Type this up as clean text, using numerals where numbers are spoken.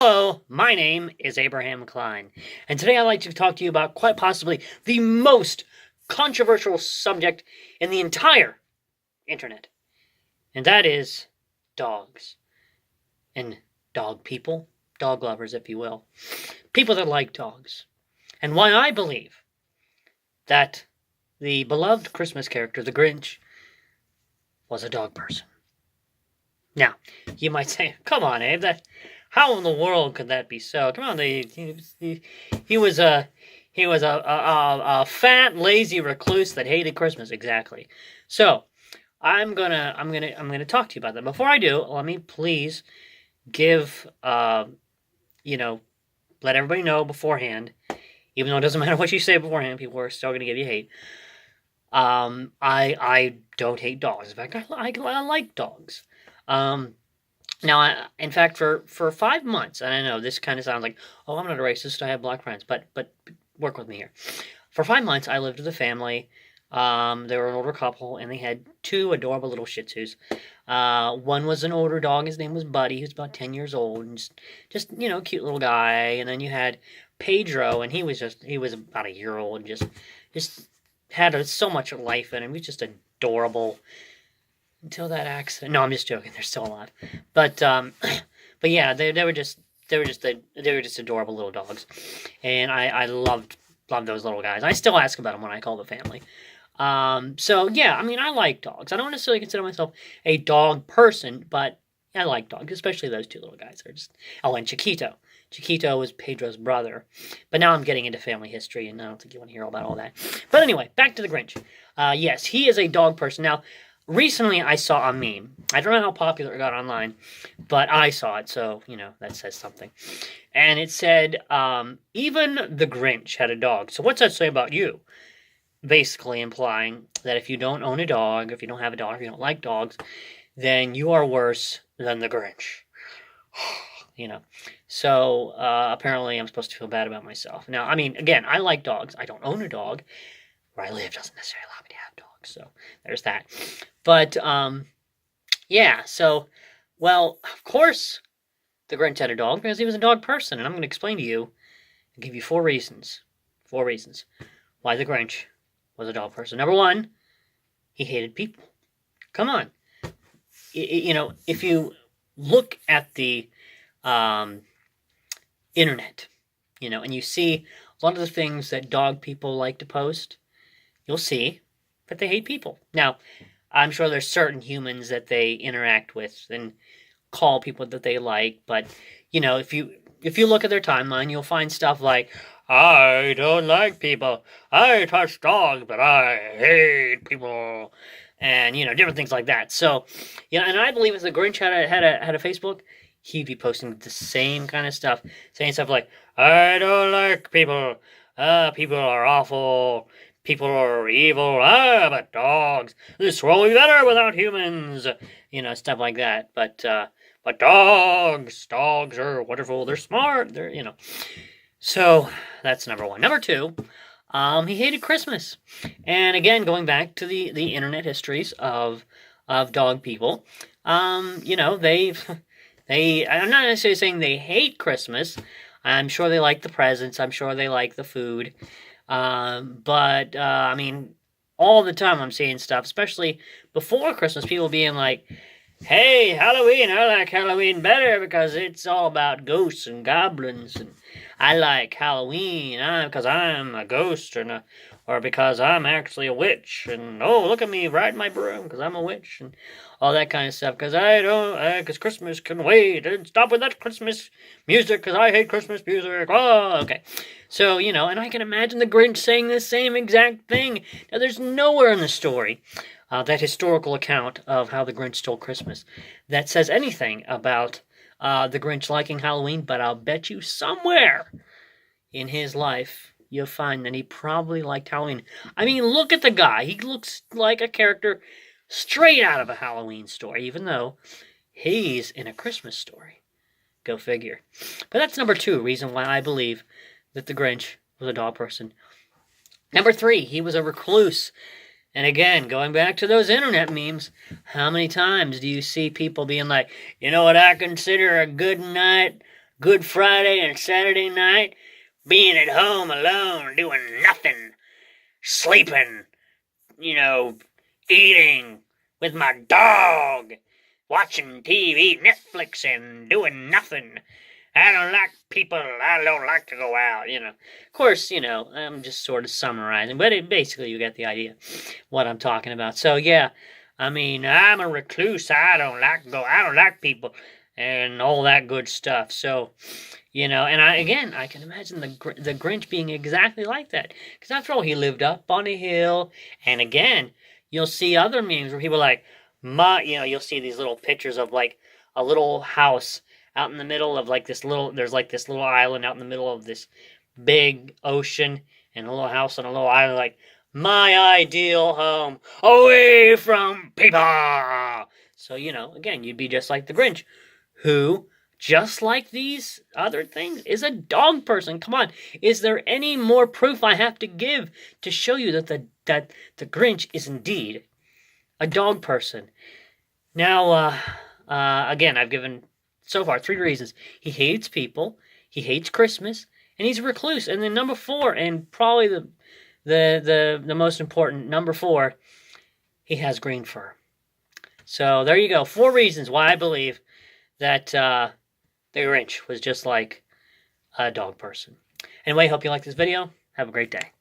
Hello, my name is Abraham Klein, and today I'd like to talk to you about quite possibly the most controversial subject in the entire internet, and that is dogs. And dog people, dog lovers, if you will. People that like dogs. And why I believe that the beloved Christmas character, the Grinch, was a dog person. Now, you might say, come on, Abe, how in the world could that be so? Come on, he was a fat, lazy recluse that hated Christmas. Exactly. So I'm gonna talk to you about that. Before I do, let me please give let everybody know beforehand. Even though it doesn't matter what you say beforehand, people are still gonna give you hate. I don't hate dogs. In fact, I like dogs. Now, in fact, for 5 months, and I know this kind of sounds like, oh, I'm not a racist, I have black friends, but work with me here. For 5 months, I lived with a family. They were an older couple, and they had 2 adorable little Shih Tzus. One was an older dog. His name was Buddy. He was about 10 years old, and just cute little guy. And then you had Pedro, and he was about a year old, and just had so much life in him. He was just adorable. Until that accident. No, I'm just joking. They're still alive. But yeah, they were just adorable little dogs, and I loved those little guys. I still ask about them when I call the family. So yeah, I mean, I like dogs. I don't necessarily consider myself a dog person, but I like dogs, especially those 2 little guys. And Chiquito. Chiquito was Pedro's brother. But now I'm getting into family history, and I don't think you want to hear about all that. But anyway, back to the Grinch. Yes, he is a dog person. Now, recently, I saw a meme. I don't know how popular it got online, but I saw it, so, that says something. And it said, even the Grinch had a dog. So what's that say about you? Basically implying that if you don't own a dog, if you don't have a dog, if you don't like dogs, then you are worse than the Grinch. So apparently I'm supposed to feel bad about myself. Now, I mean, again, I like dogs. I don't own a dog. Where I live doesn't necessarily allow me to have dogs, so there's that. But, yeah, so, well, of course the Grinch had a dog because he was a dog person, and I'm going to explain to you and give you 4 reasons why the Grinch was a dog person. Number 1, he hated people. Come on. If you look at the internet, and you see a lot of the things that dog people like to post, you'll see that they hate people. Now, I'm sure there's certain humans that they interact with and call people that they like, but, if you look at their timeline, you'll find stuff like, I don't like people, I touch dogs, but I hate people, and, different things like that. So, and I believe if the Grinch had a Facebook, he'd be posting the same kind of stuff, saying stuff like, I don't like people, people are awful, people are evil, but dogs, this world will be better without humans, stuff like that. But dogs are wonderful, they're smart, they're, So, that's number 1. Number 2, he hated Christmas. And again, going back to the internet histories of dog people, I'm not necessarily saying they hate Christmas. I'm sure they like the presents, I'm sure they like the food. But I mean, all the time I'm seeing stuff, especially before Christmas, people being like, hey, Halloween, I like Halloween better because it's all about ghosts and goblins, and I like Halloween because I'm a ghost, or because I'm actually a witch, and oh, look at me riding my broom because I'm a witch, and all that kind of stuff, because Christmas can wait, and stop with that Christmas music because I hate Christmas music. Oh, okay. So, and I can imagine the Grinch saying the same exact thing. Now, there's nowhere in the story, that historical account of how the Grinch stole Christmas, that says anything about the Grinch liking Halloween, but I'll bet you somewhere in his life you'll find that he probably liked Halloween. I mean, look at the guy. He looks like a character straight out of a Halloween story, even though he's in a Christmas story. Go figure. But that's number 2 reason why I believe that the Grinch was a dog person. Number 3, he was a recluse. And again, going back to those internet memes, how many times do you see people being like, you know what I consider a good night Good Friday and Saturday night, being at home alone, doing nothing, sleeping, eating with my dog, watching TV, Netflix, and doing nothing. I don't like people. I don't like to go out, Of course, I'm just sort of summarizing, but basically you get the idea what I'm talking about. So, yeah, I mean, I'm a recluse. I don't like people and all that good stuff. So, and I can imagine the Grinch being exactly like that. Because after all, he lived up on a hill. And again, you'll see other memes where people are like, you'll see these little pictures of like a little house out in the middle of there's like this little island out in the middle of this big ocean, and a little house on a little island, like, my ideal home, away from people. So, again, you'd be just like the Grinch, who, just like these other things, is a dog person. Come on, is there any more proof I have to give to show you that the Grinch is indeed a dog person? Now, again, I've given so far 3 reasons. He hates people, he hates Christmas, and he's a recluse. And then number 4, and probably the most important, number 4, he has green fur. So there you go. 4 reasons why I believe that the Grinch was just like a dog person. Anyway, hope you like this video. Have a great day.